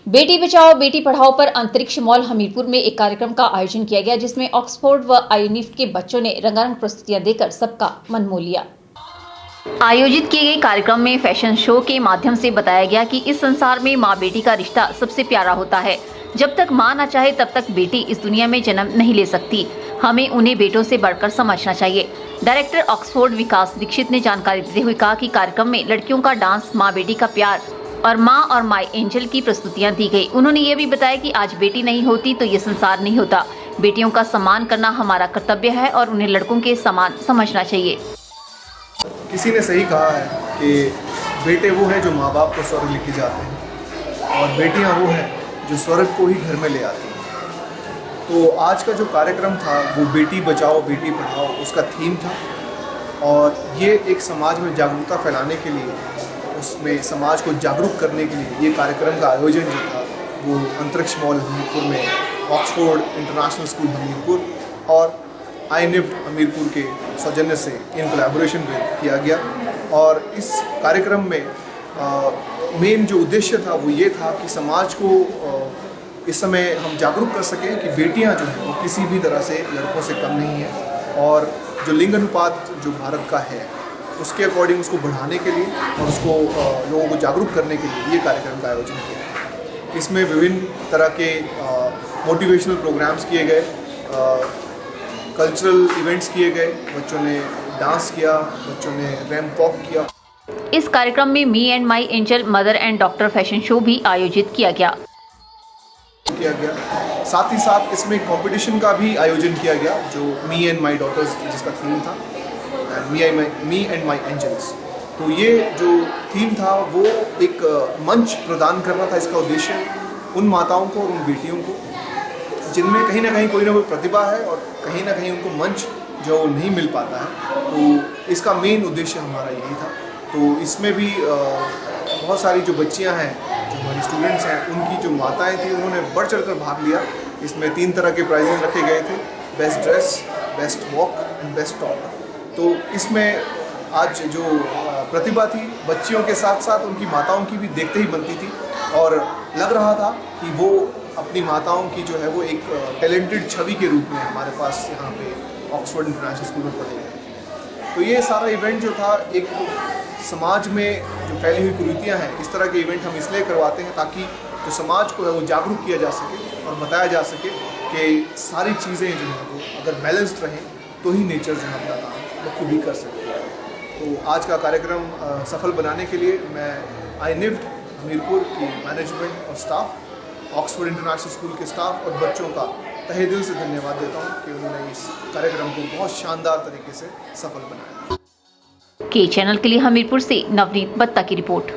बेटी बचाओ बेटी पढ़ाओ पर अंतरिक्ष मॉल हमीरपुर में एक कार्यक्रम का आयोजन किया गया, जिसमें ऑक्सफोर्ड व आईनिफ्ट के बच्चों ने रंगारंग प्रस्तुतियां देकर सबका मन मोह लिया। आयोजित किए गए कार्यक्रम में फैशन शो के माध्यम से बताया गया कि इस संसार में माँ बेटी का रिश्ता सबसे प्यारा होता है। जब तक माँ न चाहे तब तक बेटी इस दुनिया में जन्म नहीं ले सकती। हमें उन्हें बेटों से बढ़कर समझना चाहिए। डायरेक्टर ऑक्सफोर्ड विकास दीक्षित ने जानकारी देते हुए कहा कि कार्यक्रम में लड़कियों का डांस, माँ बेटी का प्यार और माँ और माई एंजल की प्रस्तुतियां दी गई। उन्होंने ये भी बताया कि आज बेटी नहीं होती तो ये संसार नहीं होता। बेटियों का सम्मान करना हमारा कर्तव्य है और उन्हें लड़कों के समान समझना चाहिए। किसी ने सही कहा है कि बेटे वो हैं जो माँ बाप को स्वर्ग लेके जाते हैं और बेटियाँ वो हैं जो स्वर्ग को ही घर में ले आती हैं। तो आज का जो कार्यक्रम था वो बेटी बचाओ बेटी पढ़ाओ उसका थीम था और ये एक समाज में जागरूकता फैलाने के लिए, उसमें समाज को जागरूक करने के लिए ये कार्यक्रम का आयोजन जो था वो अंतरिक्ष मॉल हमीरपुर में ऑक्सफोर्ड इंटरनेशनल स्कूल हमीरपुर और आईनिफ्ट हमीरपुर के सौजन्य से इन कोलैबोरेशन में किया गया। और इस कार्यक्रम में मेन जो उद्देश्य था वो ये था कि समाज को इस समय हम जागरूक कर सकें कि बेटियां जो हैं वो किसी भी तरह से लड़कों से कम नहीं हैं और जो लिंग अनुपात जो भारत का है उसके अकॉर्डिंग उसको बढ़ाने के लिए और उसको लोगों को जागरूक करने के लिए ये कार्यक्रम का आयोजन किया। इसमें विभिन्न तरह के मोटिवेशनल प्रोग्राम्स किए गए, कल्चरल इवेंट्स किए गए, बच्चों ने डांस किया, बच्चों ने रैंप वॉक किया। इस कार्यक्रम में me and my angel mother and doctor fashion show भी आयोजित किया गया। साथ ही साथ इसमें कंपटीशन का भी आयोजन किया गया जो मी एंड माई डॉटर्स जिसका थीम था मी एंड माई एंजल्स। तो ये जो थीम था वो एक मंच प्रदान करना था। इसका उद्देश्य उन माताओं को और उन बेटियों को जिनमें कहीं ना कहीं कोई ना कोई प्रतिभा है और कहीं ना कहीं उनको मंच जो नहीं मिल पाता है, तो इसका मेन उद्देश्य हमारा यही था। तो इसमें भी बहुत सारी जो बच्चियां हैं, जो हमारी स्टूडेंट्स हैं, उनकी जो माताएं थी उन्होंने बढ़ चढ़ कर भाग लिया। इसमें 3 तरह के प्राइजेस रखे गए थे, best dress, best walk and best talk. तो इसमें आज जो प्रतिभा थी बच्चियों के साथ साथ उनकी माताओं की भी देखते ही बनती थी और लग रहा था कि वो अपनी माताओं की जो है वो एक टैलेंटेड छवि के रूप में हमारे पास यहाँ पे ऑक्सफोर्ड इंटरनेशनल स्कूल में पढ़ाई गई। तो ये सारा इवेंट जो था एक समाज में जो फैली हुई कुरीतियाँ हैं, इस तरह के इवेंट हम इसलिए करवाते हैं ताकि जो समाज को है वो जागरूक किया जा सके और बताया जा सके कि सारी चीज़ें जो हैं वो अगर बैलेंस्ड रहें तो ही नेचर जो है अपना काम वो खुद ही कर सकते हैं। तो आज का कार्यक्रम सफल बनाने के लिए मैं आईनिफ्ट हमीरपुर की मैनेजमेंट और स्टाफ, ऑक्सफोर्ड इंटरनेशनल स्कूल के स्टाफ और बच्चों का तहे दिल से धन्यवाद देता हूं कि उन्होंने इस कार्यक्रम को बहुत शानदार तरीके से सफल बनाया। के चैनल के लिए हमीरपुर से नवनीत बत्ता की रिपोर्ट।